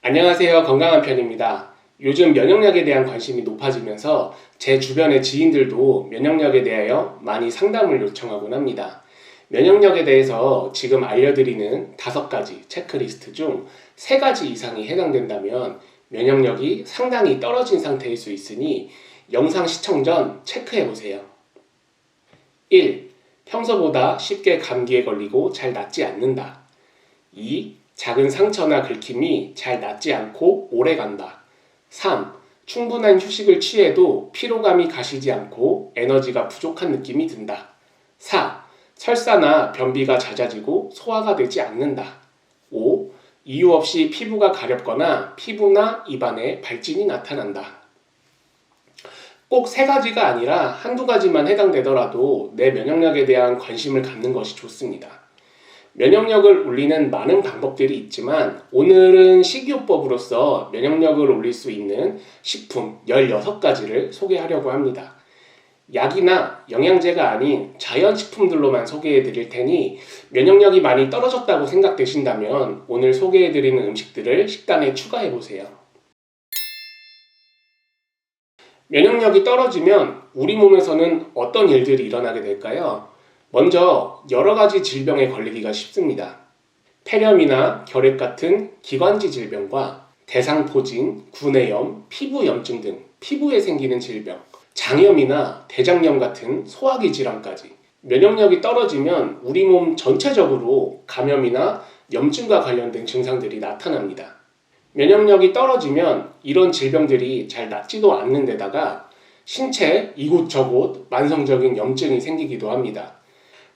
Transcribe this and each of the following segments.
안녕하세요. 건강한 편입니다. 요즘 면역력에 대한 관심이 높아지면서 제 주변의 지인들도 면역력에 대하여 많이 상담을 요청하곤 합니다. 면역력에 대해서 지금 알려드리는 5가지 체크리스트 중 3가지 이상이 해당된다면 면역력이 상당히 떨어진 상태일 수 있으니 영상 시청 전 체크해보세요. 1. 평소보다 쉽게 감기에 걸리고 잘 낫지 않는다. 2. 작은 상처나 긁힘이 잘 낫지 않고 오래 간다. 3. 충분한 휴식을 취해도 피로감이 가시지 않고 에너지가 부족한 느낌이 든다. 4. 설사나 변비가 잦아지고 소화가 되지 않는다. 5. 이유 없이 피부가 가렵거나 피부나 입안에 발진이 나타난다. 꼭 3가지가 아니라 한두 가지만 해당되더라도 내 면역력에 대한 관심을 갖는 것이 좋습니다. 면역력을 올리는 많은 방법들이 있지만 오늘은 식이요법으로서 면역력을 올릴 수 있는 식품 16가지를 소개하려고 합니다. 약이나 영양제가 아닌 자연식품들로만 소개해 드릴 테니 면역력이 많이 떨어졌다고 생각되신다면 오늘 소개해 드리는 음식들을 식단에 추가해 보세요. 면역력이 떨어지면 우리 몸에서는 어떤 일들이 일어나게 될까요? 먼저 여러 가지 질병에 걸리기가 쉽습니다. 폐렴이나 결핵 같은 기관지 질병과 대상포진, 구내염, 피부염증 등 피부에 생기는 질병, 장염이나 대장염 같은 소화기 질환까지 면역력이 떨어지면 우리 몸 전체적으로 감염이나 염증과 관련된 증상들이 나타납니다. 면역력이 떨어지면 이런 질병들이 잘 낫지도 않는 데다가 신체 이곳저곳 만성적인 염증이 생기기도 합니다.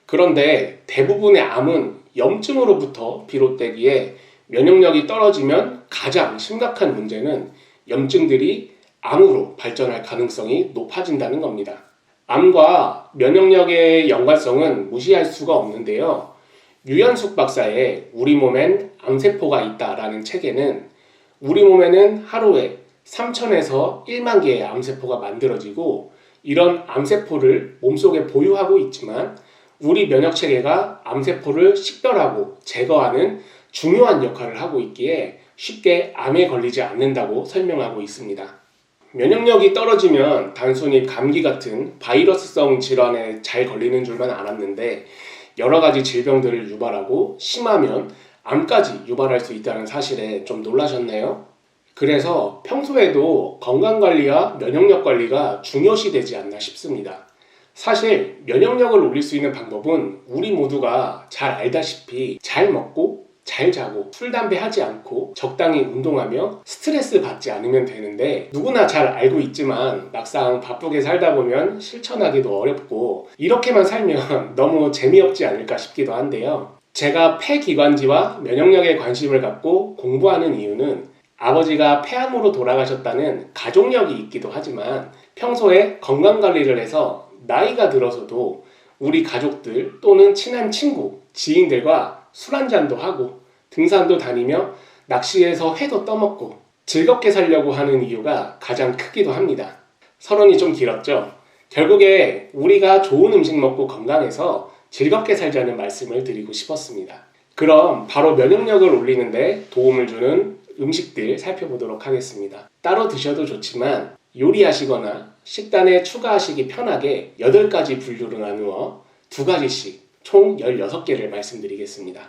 그런데 대부분의 암은 염증으로부터 비롯되기에 면역력이 떨어지면 가장 심각한 문제는 염증들이 암으로 발전할 가능성이 높아진다는 겁니다. 암과 면역력의 연관성은 무시할 수가 없는데요. 유연숙 박사의 우리 몸엔 암세포가 있다라는 책에는 우리 몸에는 하루에 3,000에서 1만 개의 암세포가 만들어지고 이런 암세포를 몸속에 보유하고 있지만 우리 면역체계가 암세포를 식별하고 제거하는 중요한 역할을 하고 있기에 쉽게 암에 걸리지 않는다고 설명하고 있습니다. 면역력이 떨어지면 단순히 감기 같은 바이러스성 질환에 잘 걸리는 줄만 알았는데 여러 가지 질병들을 유발하고 심하면 암까지 유발할 수 있다는 사실에 좀 놀라셨나요? 그래서 평소에도 건강관리와 면역력 관리가 중요시되지 않나 싶습니다. 사실 면역력을 올릴 수 있는 방법은 우리 모두가 잘 알다시피 잘 먹고 잘 자고 술, 담배 하지 않고 적당히 운동하며 스트레스 받지 않으면 되는데 누구나 잘 알고 있지만 막상 바쁘게 살다 보면 실천하기도 어렵고 이렇게만 살면 너무 재미없지 않을까 싶기도 한데요. 제가 폐기관지와 면역력에 관심을 갖고 공부하는 이유는 아버지가 폐암으로 돌아가셨다는 가족력이 있기도 하지만 평소에 건강관리를 해서 나이가 들어서도 우리 가족들 또는 친한 친구, 지인들과 술 한잔도 하고 등산도 다니며 낚시해서 회도 떠먹고 즐겁게 살려고 하는 이유가 가장 크기도 합니다. 서론이 좀 길었죠? 결국에 우리가 좋은 음식 먹고 건강해서 즐겁게 살자는 말씀을 드리고 싶었습니다. 그럼 바로 면역력을 올리는데 도움을 주는 음식들 살펴보도록 하겠습니다. 따로 드셔도 좋지만 요리하시거나 식단에 추가하시기 편하게 8가지 분류로 나누어 2가지씩 총 16개를 말씀드리겠습니다.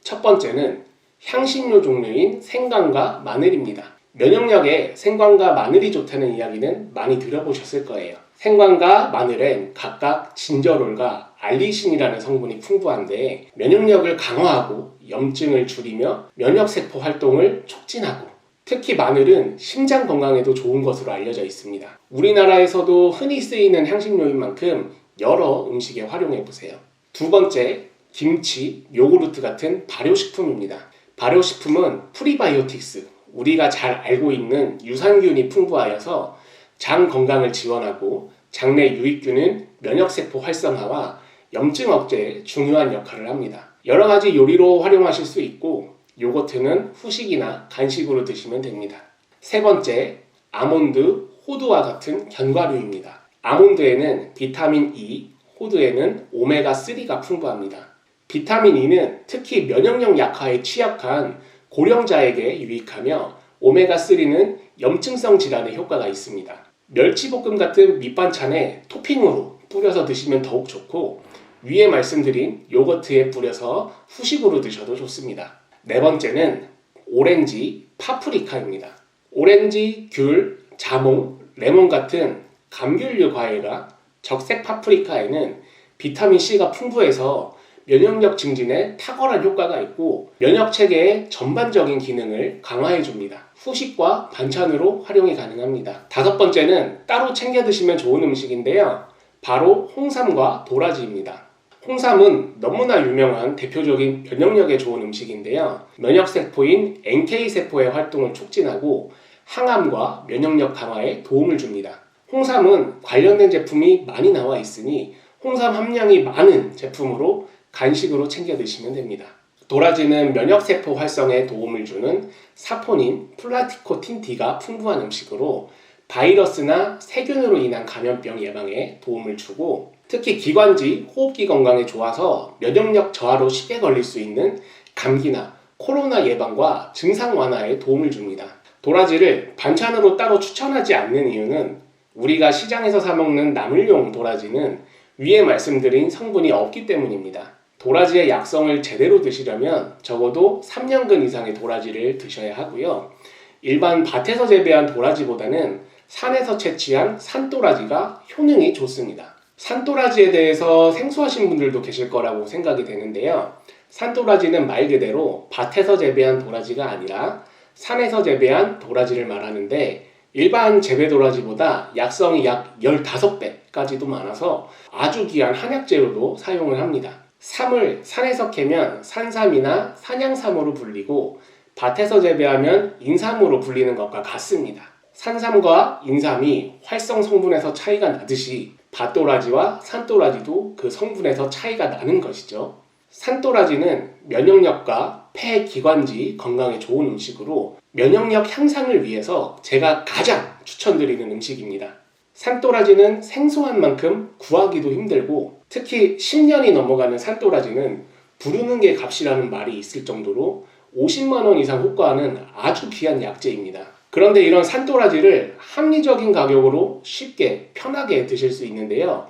첫 번째는 향신료 종류인 생강과 마늘입니다. 면역력에 생강과 마늘이 좋다는 이야기는 많이 들어보셨을 거예요. 생강과 마늘엔 각각 진저롤과 알리신이라는 성분이 풍부한데 면역력을 강화하고 염증을 줄이며 면역세포 활동을 촉진하고 특히 마늘은 심장 건강에도 좋은 것으로 알려져 있습니다. 우리나라에서도 흔히 쓰이는 향신료인 만큼 여러 음식에 활용해보세요. 2번째, 김치, 요구르트 같은 발효식품입니다. 발효식품은 프리바이오틱스, 우리가 잘 알고 있는 유산균이 풍부하여서 장 건강을 지원하고 장내 유익균은 면역세포 활성화와 염증 억제에 중요한 역할을 합니다. 여러 가지 요리로 활용하실 수 있고 요거트는 후식이나 간식으로 드시면 됩니다. 3번째, 아몬드, 호두와 같은 견과류입니다. 아몬드에는 비타민 E, 호두에는 오메가3가 풍부합니다. 비타민 E는 특히 면역력 약화에 취약한 고령자에게 유익하며 오메가3는 염증성 질환에 효과가 있습니다. 멸치볶음 같은 밑반찬에 토핑으로 뿌려서 드시면 더욱 좋고, 위에 말씀드린 요거트에 뿌려서 후식으로 드셔도 좋습니다. 네 번째는 오렌지, 파프리카입니다. 오렌지, 귤, 자몽, 레몬 같은 감귤류 과일과 적색 파프리카에는 비타민C가 풍부해서 면역력 증진에 탁월한 효과가 있고 면역 체계의 전반적인 기능을 강화해 줍니다. 후식과 반찬으로 활용이 가능합니다. 다섯 번째는 따로 챙겨 드시면 좋은 음식인데요. 바로 홍삼과 도라지입니다. 홍삼은 너무나 유명한 대표적인 면역력에 좋은 음식인데요. 면역세포인 NK세포의 활동을 촉진하고 항암과 면역력 강화에 도움을 줍니다. 홍삼은 관련된 제품이 많이 나와 있으니 홍삼 함량이 많은 제품으로 간식으로 챙겨 드시면 됩니다. 도라지는 면역세포 활성에 도움을 주는 사포닌, 플라티코틴 D가 풍부한 음식으로 바이러스나 세균으로 인한 감염병 예방에 도움을 주고 특히 기관지, 호흡기 건강에 좋아서 면역력 저하로 쉽게 걸릴 수 있는 감기나 코로나 예방과 증상 완화에 도움을 줍니다. 도라지를 반찬으로 따로 추천하지 않는 이유는 우리가 시장에서 사 먹는 나물용 도라지는 위에 말씀드린 성분이 없기 때문입니다. 도라지의 약성을 제대로 드시려면 적어도 3년근 이상의 도라지를 드셔야 하고요. 일반 밭에서 재배한 도라지보다는 산에서 채취한 산도라지가 효능이 좋습니다. 산도라지에 대해서 생소하신 분들도 계실 거라고 생각이 되는데요. 산도라지는 말 그대로 밭에서 재배한 도라지가 아니라 산에서 재배한 도라지를 말하는데 일반 재배 도라지보다 약성이 약 15배까지도 많아서 아주 귀한 한약재료로 사용을 합니다. 삼을 산에서 캐면 산삼이나 산양삼으로 불리고 밭에서 재배하면 인삼으로 불리는 것과 같습니다. 산삼과 인삼이 활성 성분에서 차이가 나듯이 밭도라지와 산도라지도 그 성분에서 차이가 나는 것이죠. 산도라지는 면역력과 폐, 기관지 건강에 좋은 음식으로 면역력 향상을 위해서 제가 가장 추천드리는 음식입니다. 산도라지는 생소한 만큼 구하기도 힘들고 특히 10년이 넘어가는 산도라지는 부르는 게 값이라는 말이 있을 정도로 50만 원 이상 호가하는 아주 귀한 약재입니다. 그런데 이런 산도라지를 합리적인 가격으로 쉽게 편하게 드실 수 있는데요.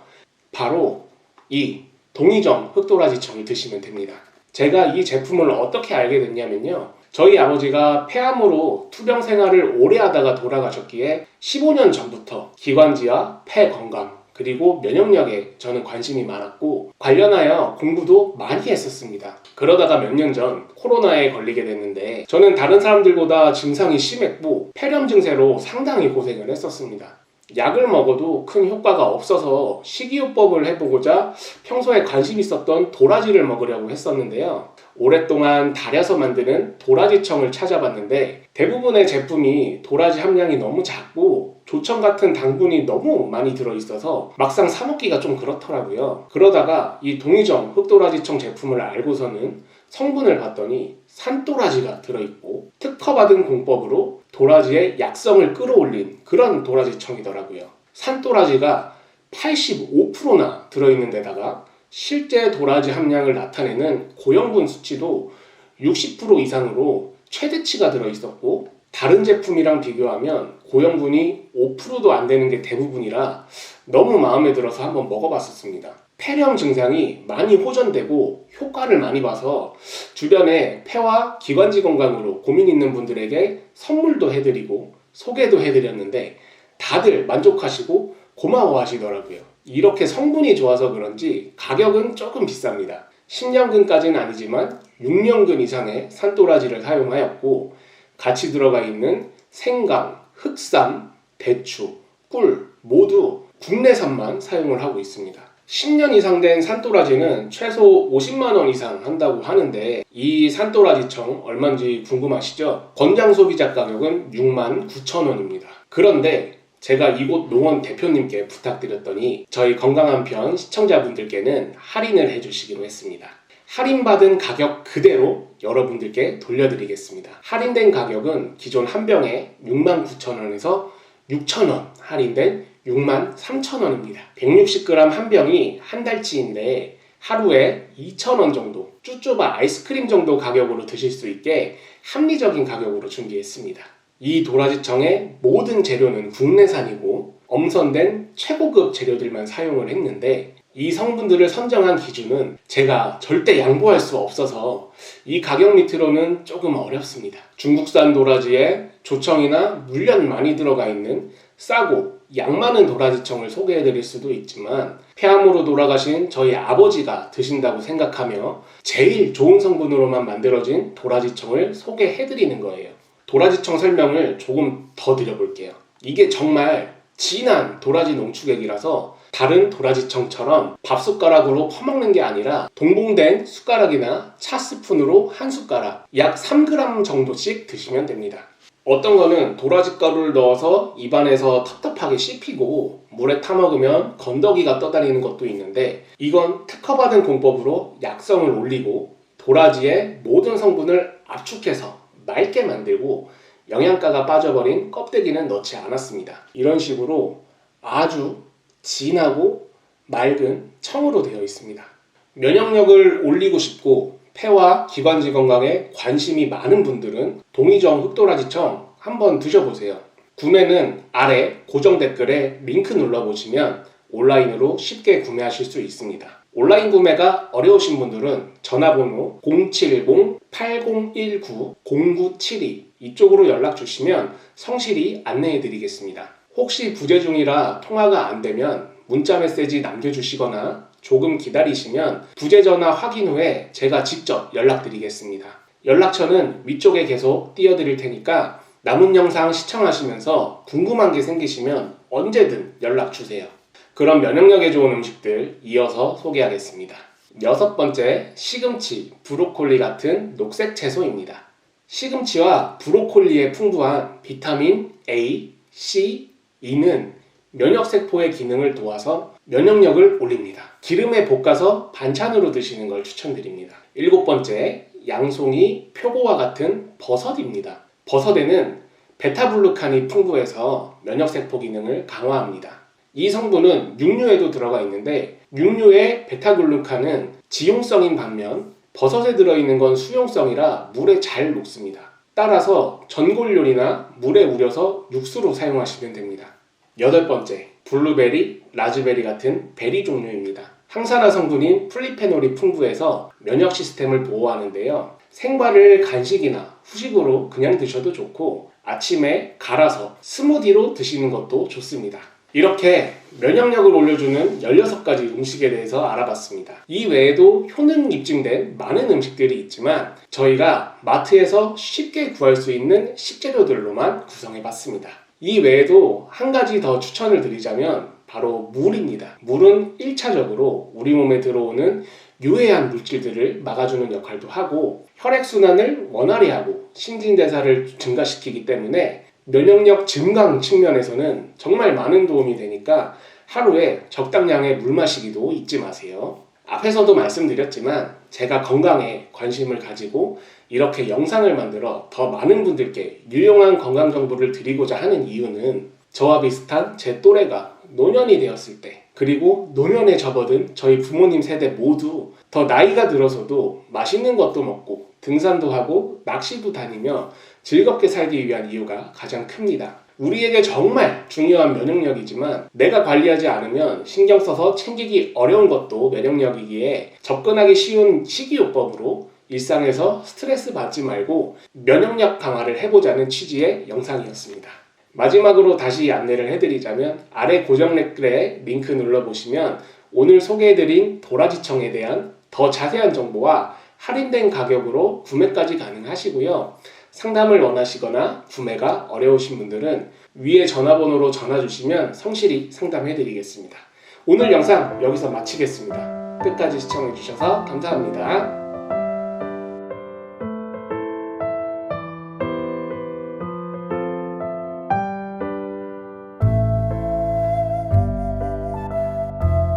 바로 이 동의정 흑도라지청을 드시면 됩니다. 제가 이 제품을 어떻게 알게 됐냐면요. 저희 아버지가 폐암으로 투병 생활을 오래 하다가 돌아가셨기에 15년 전부터 기관지와 폐 건강 그리고 면역력에 저는 관심이 많았고 관련하여 공부도 많이 했었습니다. 그러다가 몇 년 전 코로나에 걸리게 됐는데 저는 다른 사람들보다 증상이 심했고 폐렴 증세로 상당히 고생을 했었습니다. 약을 먹어도 큰 효과가 없어서 식이요법을 해보고자 평소에 관심 있었던 도라지를 먹으려고 했었는데요. 오랫동안 달여서 만드는 도라지청을 찾아봤는데 대부분의 제품이 도라지 함량이 너무 작고 조청 같은 당분이 너무 많이 들어있어서 막상 사 먹기가 좀 그렇더라고요. 그러다가 이 동의정 흑도라지청 제품을 알고서는 성분을 봤더니 산도라지가 들어있고 특허받은 공법으로 도라지의 약성을 끌어올린 그런 도라지청이더라고요. 산도라지가 85%나 들어있는 데다가 실제 도라지 함량을 나타내는 고형분 수치도 60% 이상으로 최대치가 들어있었고 다른 제품이랑 비교하면 고형분이 5%도 안 되는 게 대부분이라 너무 마음에 들어서 한번 먹어봤었습니다. 폐렴 증상이 많이 호전되고 효과를 많이 봐서 주변에 폐와 기관지 건강으로 고민 있는 분들에게 선물도 해드리고 소개도 해드렸는데 다들 만족하시고 고마워하시더라고요. 이렇게 성분이 좋아서 그런지 가격은 조금 비쌉니다. 10년근까지는 아니지만 6년근 이상의 산도라지를 사용하였고 같이 들어가 있는 생강, 흑삼, 대추, 꿀 모두 국내산만 사용을 하고 있습니다. 10년 이상 된 산도라지는 최소 50만 원 이상 한다고 하는데 이 산도라지청 얼마인지 궁금하시죠? 권장 소비자 가격은 6만 9천 원입니다. 그런데 제가 이곳 농원 대표님께 부탁드렸더니 저희 건강한 편 시청자분들께는 할인을 해주시기로 했습니다. 할인받은 가격 그대로 여러분들께 돌려드리겠습니다. 할인된 가격은 기존 한 병에 6만 9천 원에서 6천 원 할인된 6만 3천 원입니다. 160g 한 병이 한 달치인데 하루에 2천 원 정도 쭈쭈바 아이스크림 정도 가격으로 드실 수 있게 합리적인 가격으로 준비했습니다. 이 도라지청의 모든 재료는 국내산이고 엄선된 최고급 재료들만 사용을 했는데 이 성분들을 선정한 기준은 제가 절대 양보할 수 없어서 이 가격 밑으로는 조금 어렵습니다. 중국산 도라지에 조청이나 물엿 많이 들어가 있는 싸고 양 많은 도라지청을 소개해드릴 수도 있지만 폐암으로 돌아가신 저희 아버지가 드신다고 생각하며 제일 좋은 성분으로만 만들어진 도라지청을 소개해드리는 거예요. 도라지청 설명을 조금 더 드려볼게요. 이게 정말 진한 도라지 농축액이라서 다른 도라지청처럼 밥숟가락으로 퍼먹는 게 아니라 동봉된 숟가락이나 차 스푼으로 한 숟가락 약 3g 정도씩 드시면 됩니다. 어떤 거는 도라지 가루를 넣어서 입안에서 텁텁하게 씹히고 물에 타먹으면 건더기가 떠다니는 것도 있는데 이건 특허받은 공법으로 약성을 올리고 도라지의 모든 성분을 압축해서 맑게 만들고 영양가가 빠져버린 껍데기는 넣지 않았습니다. 이런 식으로 아주 진하고 맑은 청으로 되어 있습니다. 면역력을 올리고 싶고 폐와 기관지 건강에 관심이 많은 분들은 동의정 흑도라지청 한번 드셔보세요. 구매는 아래 고정 댓글에 링크 눌러보시면 온라인으로 쉽게 구매하실 수 있습니다. 온라인 구매가 어려우신 분들은 전화번호 070-8019-0972 이쪽으로 연락 주시면 성실히 안내해 드리겠습니다. 혹시 부재 중이라 통화가 안 되면 문자 메시지 남겨주시거나 조금 기다리시면 부재 전화 확인 후에 제가 직접 연락드리겠습니다. 연락처는 위쪽에 계속 띄워드릴 테니까 남은 영상 시청하시면서 궁금한 게 생기시면 언제든 연락 주세요. 그럼 면역력에 좋은 음식들 이어서 소개하겠습니다. 6번째, 시금치, 브로콜리 같은 녹색 채소입니다. 시금치와 브로콜리에 풍부한 비타민 A, C, E는 면역세포의 기능을 도와서 면역력을 올립니다. 기름에 볶아서 반찬으로 드시는 걸 추천드립니다. 7번째, 양송이, 표고와 같은 버섯입니다. 버섯에는 베타블루칸이 풍부해서 면역세포 기능을 강화합니다. 이 성분은 육류에도 들어가 있는데 육류의 베타글루칸은 지용성인 반면 버섯에 들어있는 건 수용성이라 물에 잘 녹습니다. 따라서 전골 요리나 물에 우려서 육수로 사용하시면 됩니다. 8번째, 블루베리, 라즈베리 같은 베리 종류입니다. 항산화 성분인 플리페놀이 풍부해서 면역 시스템을 보호하는데요. 생과를 간식이나 후식으로 그냥 드셔도 좋고 아침에 갈아서 스무디로 드시는 것도 좋습니다. 이렇게 면역력을 올려주는 16가지 음식에 대해서 알아봤습니다. 이 외에도 효능 입증된 많은 음식들이 있지만 저희가 마트에서 쉽게 구할 수 있는 식재료들로만 구성해봤습니다. 이 외에도 한 가지 더 추천을 드리자면 바로 물입니다. 물은 1차적으로 우리 몸에 들어오는 유해한 물질들을 막아주는 역할도 하고 혈액순환을 원활히 하고 신진대사를 증가시키기 때문에 면역력 증강 측면에서는 정말 많은 도움이 되니까 하루에 적당량의 물 마시기도 잊지 마세요. 앞에서도 말씀드렸지만 제가 건강에 관심을 가지고 이렇게 영상을 만들어 더 많은 분들께 유용한 건강 정보를 드리고자 하는 이유는 저와 비슷한 제 또래가 노년이 되었을 때 그리고 노년에 접어든 저희 부모님 세대 모두 더 나이가 들어서도 맛있는 것도 먹고 등산도 하고 낚시도 다니며 즐겁게 살기 위한 이유가 가장 큽니다. 우리에게 정말 중요한 면역력이지만 내가 관리하지 않으면 신경 써서 챙기기 어려운 것도 면역력이기에 접근하기 쉬운 식이요법으로 일상에서 스트레스 받지 말고 면역력 강화를 해보자는 취지의 영상이었습니다. 마지막으로 다시 안내를 해드리자면 아래 고정 댓글에 링크 눌러보시면 오늘 소개해드린 도라지청에 대한 더 자세한 정보와 할인된 가격으로 구매까지 가능하시고요. 상담을 원하시거나 구매가 어려우신 분들은 위에 전화번호로 전화 주시면 성실히 상담해드리겠습니다. 오늘 영상 여기서 마치겠습니다. 끝까지 시청해주셔서 감사합니다.